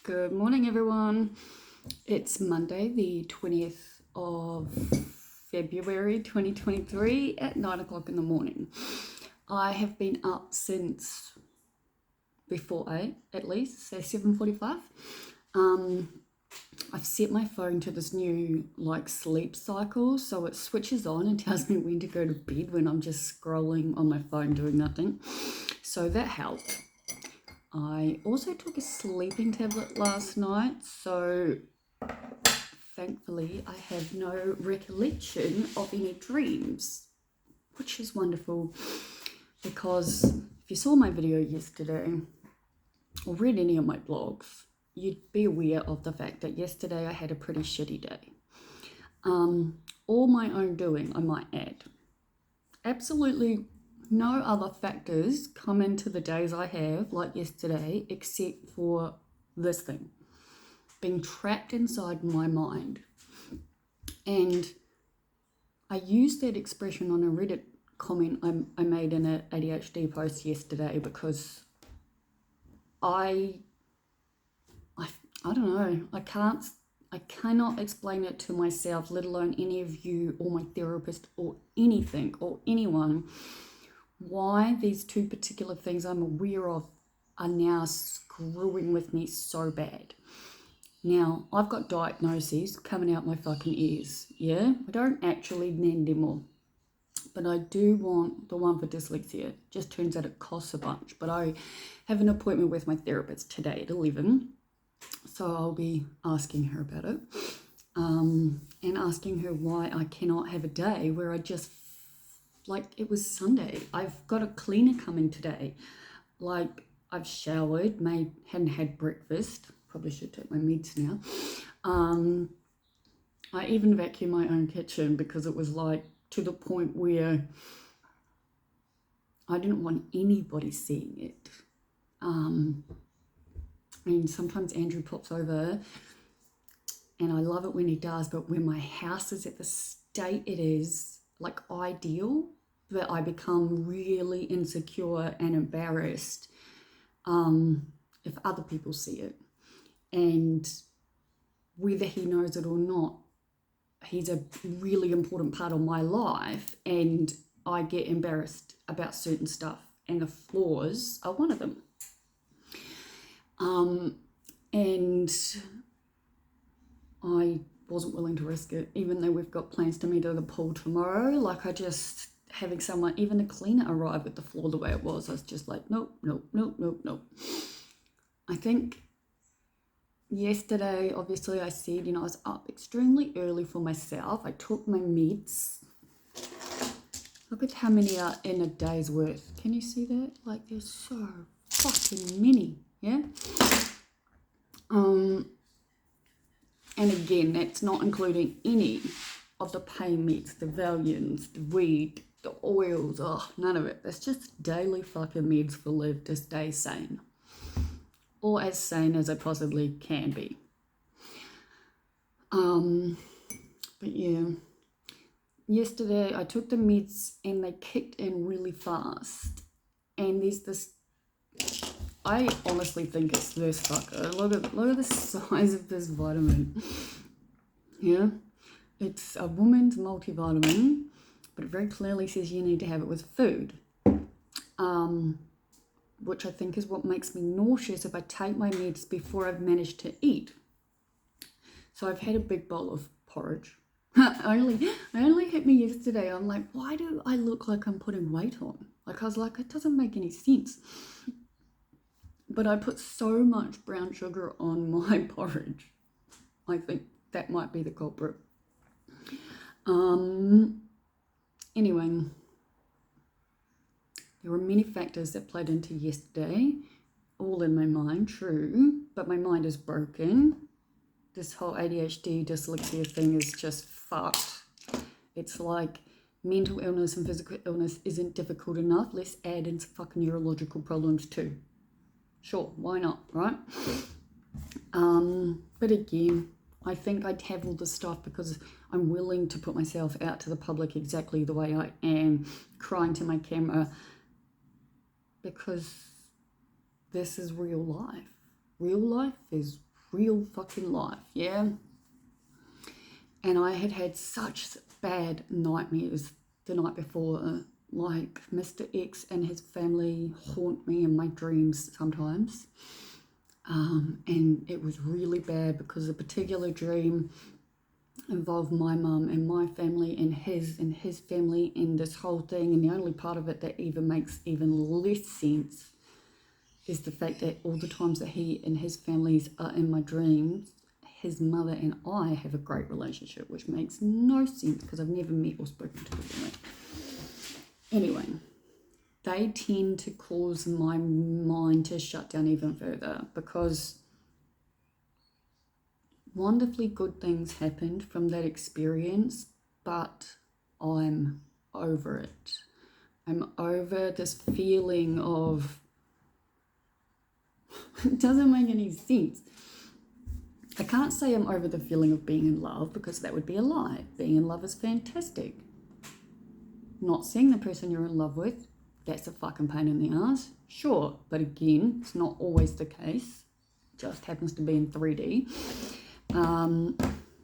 Good morning, everyone. It's Monday, the 20th of February 2023 at 9 o'clock in the morning. I have been up since before 8, at least, say 7:45. I've set my phone to this new sleep cycle, so it switches on and tells me when to go to bed when I'm just scrolling on my phone doing nothing. So that helped. I also took a sleeping tablet last night, so thankfully I have no recollection of any dreams, which is wonderful, because if you saw my video yesterday or read any of my blogs, you'd be aware of the fact that yesterday I had a pretty shitty day. All my own doing, I might add. Absolutely no other factors come into the days I have, like yesterday, except for this thing, being trapped inside my mind. And I used that expression on a Reddit comment I made in an ADHD post yesterday because I don't know, I cannot explain it to myself, let alone any of you or my therapist or anything or anyone, why these two particular things I'm aware of are now screwing with me so bad. Now, I've got diagnoses coming out my fucking ears, yeah? I don't actually need them all, but I do want the one for dyslexia. Just turns out it costs a bunch, but I have an appointment with my therapist today at 11, so I'll be asking her about it, and asking her why I cannot have a day where I just, it was Sunday. I've got a cleaner coming today. I've showered, hadn't had breakfast. Probably should take my meds now. I even vacuumed my own kitchen because it was to the point where I didn't want anybody seeing it. Sometimes Andrew pops over and I love it when he does, but when my house is at the state it is, ideal, that I become really insecure and embarrassed if other people see it. And whether he knows it or not, he's a really important part of my life, and I get embarrassed about certain stuff, and the floors are one of them. And I wasn't willing to risk it, even though we've got plans to meet at the pool tomorrow. Having someone, even a cleaner, arrive at the floor the way it was, I was just nope. I think yesterday, obviously, I said, I was up extremely early for myself. I took my meds. Look at how many are in a day's worth. Can you see that? There's so fucking many, yeah? And again, that's not including any of the pain meds, the Valiums, the weed, the oils, none of it. That's just daily fucking meds for Liv to stay sane. Or as sane as I possibly can be. But yeah, yesterday I took the meds and they kicked in really fast. And there's this, I honestly think it's this fucker. Look at the size of this vitamin. Yeah, it's a woman's multivitamin, but it very clearly says you need to have it with food. Which I think is what makes me nauseous if I take my meds before I've managed to eat. So I've had a big bowl of porridge. I only hit me yesterday. I'm like, why do I look like I'm putting weight on? I was like, it doesn't make any sense. But I put so much brown sugar on my porridge. I think that might be the culprit. Anyway, there were many factors that played into yesterday, all in my mind, true, but my mind is broken. This whole ADHD, dyslexia thing is just fucked. It's like mental illness and physical illness isn't difficult enough. Let's add in some fucking neurological problems too. Sure, why not, right? But again, I think I'd have all this stuff because I'm willing to put myself out to the public exactly the way I am, crying to my camera, because this is real life. Real life is real fucking life, yeah? And I had had such bad nightmares the night before. Like, Mr. X and his family haunt me in my dreams sometimes. And it was really bad because a particular dream involved my mum and my family and his family and this whole thing. And the only part of it that even makes even less sense is the fact that all the times that he and his families are in my dreams, his mother and I have a great relationship, which makes no sense because I've never met or spoken to them. Anyway, they tend to cause my mind to shut down even further because wonderfully good things happened from that experience, but I'm over it. I'm over this feeling of, it doesn't make any sense. I can't say I'm over the feeling of being in love because that would be a lie. Being in love is fantastic. Not seeing the person you're in love with, that's a fucking pain in the ass. Sure, but again, it's not always the case. It just happens to be in 3D.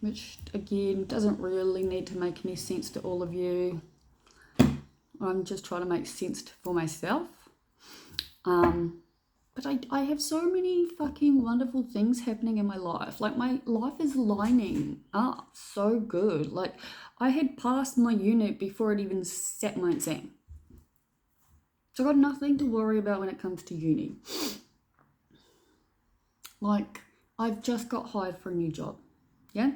Which again doesn't really need to make any sense to all of you. I'm just trying to make sense for myself. But I have so many fucking wonderful things happening in my life. Like, my life is lining up so good. Like, I had passed my unit before it even sat my exam. So I got nothing to worry about when it comes to uni. Like, I've just got hired for a new job. Yeah?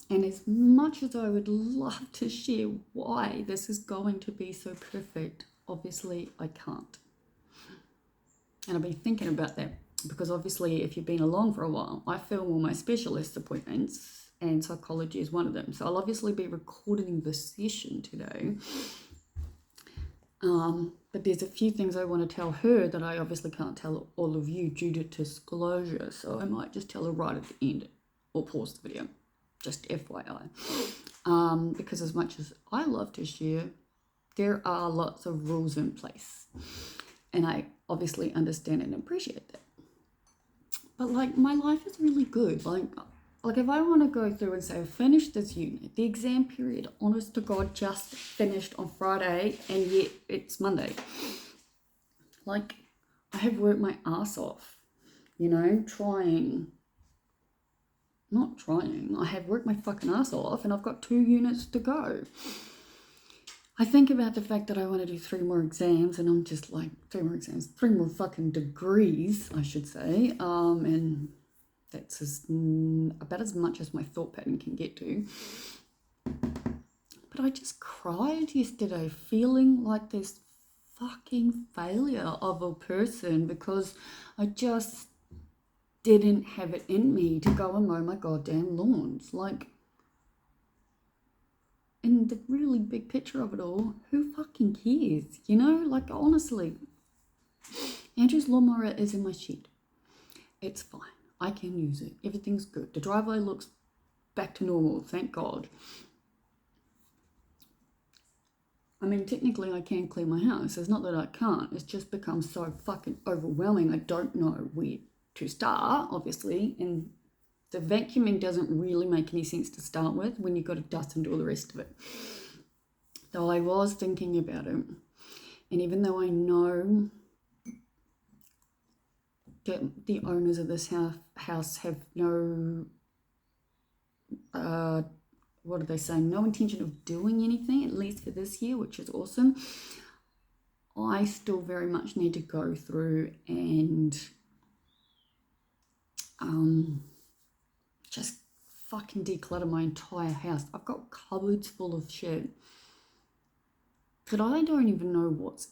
And as much as I would love to share why this is going to be so perfect, obviously I can't. And I've been thinking about that because obviously if you've been along for a while, I film all my specialist appointments and psychology is one of them. So I'll obviously be recording this session today. But there's a few things I want to tell her that I obviously can't tell all of you due to disclosure. So I might just tell her right at the end or pause the video, just FYI. Because as much as I love to share, there are lots of rules in place. And I obviously understand and appreciate that. But like, my life is really good. Like if I want to go through and say, I finished this unit, the exam period, honest to God, just finished on Friday, and yet it's Monday. Like, I have worked my ass off, you know, I have worked my fucking ass off, and I've got 2 units to go. I think about the fact that I want to do 3 more exams, and I'm just like, 3 more fucking degrees, I should say, and that's about as much as my thought pattern can get to. But I just cried yesterday, feeling like this fucking failure of a person because I just didn't have it in me to go and mow my goddamn lawns. Like, in the really big picture of it all, who fucking cares? You know, like, honestly, Andrew's lawnmower is in my shed. It's fine. I can use it. Everything's good. The driveway looks back to normal, thank God. I mean, technically I can clean my house. It's not that I can't. It's just become so fucking overwhelming. I don't know where to start, obviously. And the vacuuming doesn't really make any sense to start with when you've got to dust and do all the rest of it. Though I was thinking about it. And even though I know that the owners of this house have no, what do they say, no intention of doing anything, at least for this year, which is awesome, I still very much need to go through and just fucking declutter my entire house. I've got cupboards full of shit that I don't even know what's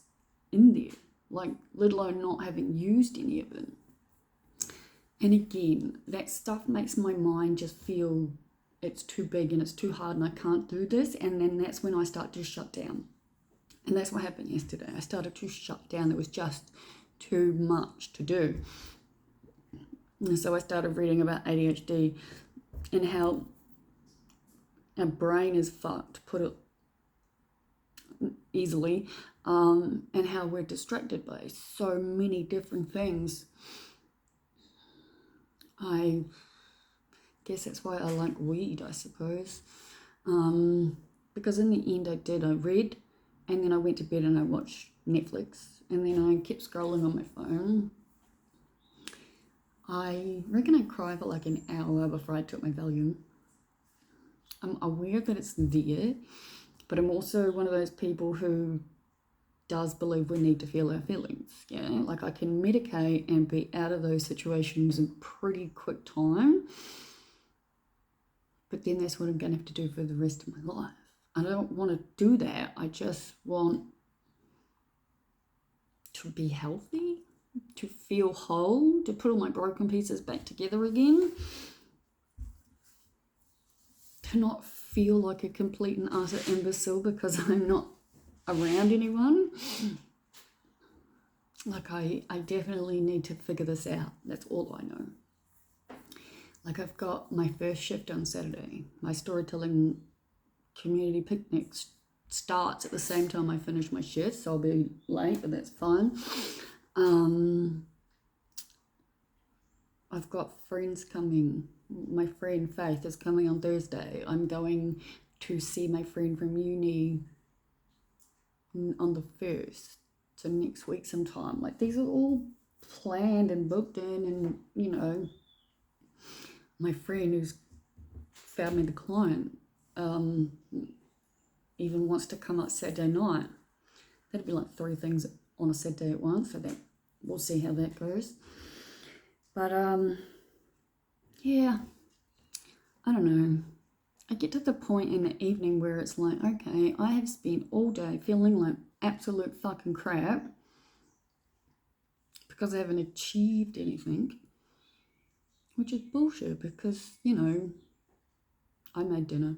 in there, like, let alone not having used any of it. And again, that stuff makes my mind just feel it's too big and it's too hard and I can't do this. And then that's when I start to shut down. And that's what happened yesterday. I started to shut down. There was just too much to do. And so I started reading about ADHD and how our brain is fucked, to put it easily, and how we're distracted by so many different things. I guess that's why I like weed, I suppose. Because in the end I read, and then I went to bed and I watched Netflix, and then I kept scrolling on my phone. I reckon I cried for like an hour before I took my Valium. I'm aware that it's there, but I'm also one of those people who does believe we need to feel our feelings. Yeah, like I can medicate and be out of those situations in pretty quick time, but then that's what I'm going to have to do for the rest of my life. I don't want to do that. I just want to be healthy, to feel whole, to put all my broken pieces back together again, to not feel like a complete and utter imbecile because I'm not around anyone. Like I definitely need to figure this out. That's all I know. Like I've got my first shift on Saturday. My storytelling community picnic starts at the same time I finish my shift, so I'll be late, but that's fine. I've got friends coming. My friend Faith is coming on Thursday. I'm going to see my friend from uni on the 1st, so next week sometime. Like these are all planned and booked in, and my friend who's found me the client even wants to come up Saturday night. That'd be like 3 things on a Saturday at once, so that we'll see how that goes. But yeah, I don't know. I get to the point in the evening where it's like, okay, I have spent all day feeling like absolute fucking crap because I haven't achieved anything, which is bullshit because, I made dinner.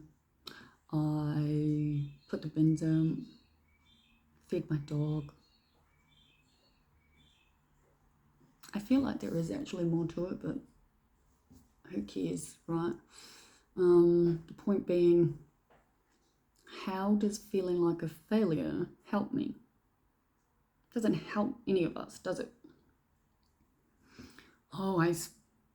I put the bins out, fed my dog. I feel like there is actually more to it, but who cares, right? The point being, how does feeling like a failure help me? It doesn't help any of us, does it? Oh,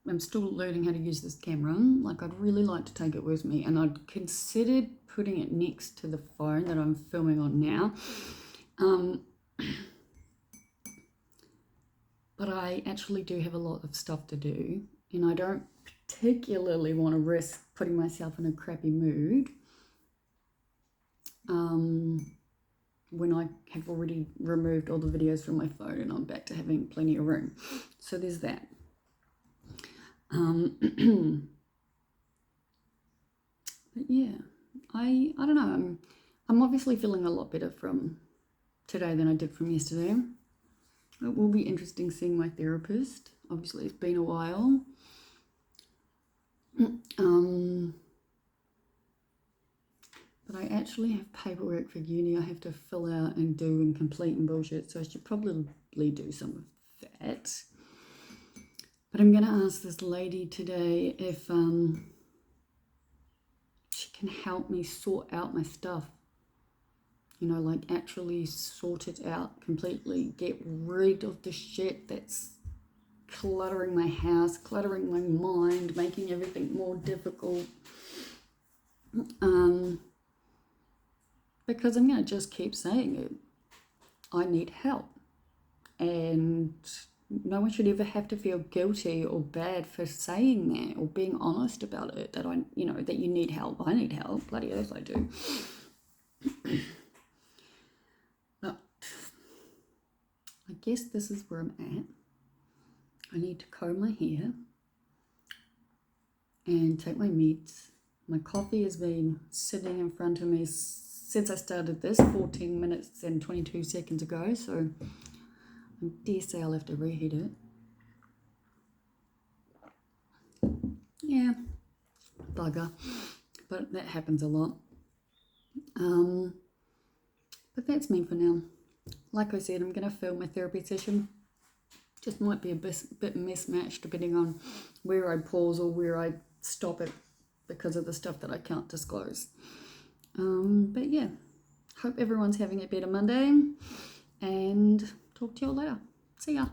I'm still learning how to use this camera. Like, I'd really like to take it with me, and I'd considered putting it next to the phone that I'm filming on now. But I actually do have a lot of stuff to do, and I don't particularly want to risk putting myself in a crappy mood when I have already removed all the videos from my phone and I'm back to having plenty of room. So there's that. But yeah, I don't know. I'm obviously feeling a lot better from today than I did from yesterday. It will be interesting seeing my therapist. Obviously, it's been a while. But I actually have paperwork for uni I have to fill out and do and complete and bullshit, so I should probably do some of that. But I'm going to ask this lady today if she can help me sort out my stuff. Like actually sort it out completely. Get rid of the shit that's cluttering my house, cluttering my mind, making everything more difficult. Because I'm going to just keep saying it. I need help. And no one should ever have to feel guilty or bad for saying that or being honest about it, that that you need help. I need help. Bloody oath I do. But I guess this is where I'm at. I need to comb my hair and take my meds. My coffee has been sitting in front of me since I started this 14 minutes and 22 seconds ago, so I dare say I'll have to reheat it. Yeah, bugger, but that happens a lot. But that's me for now. Like I said, I'm going to film my therapy session. Just might be a bit mismatched depending on where I pause or where I stop it because of the stuff that I can't disclose. But yeah, hope everyone's having a better Monday, and talk to you all later. See ya.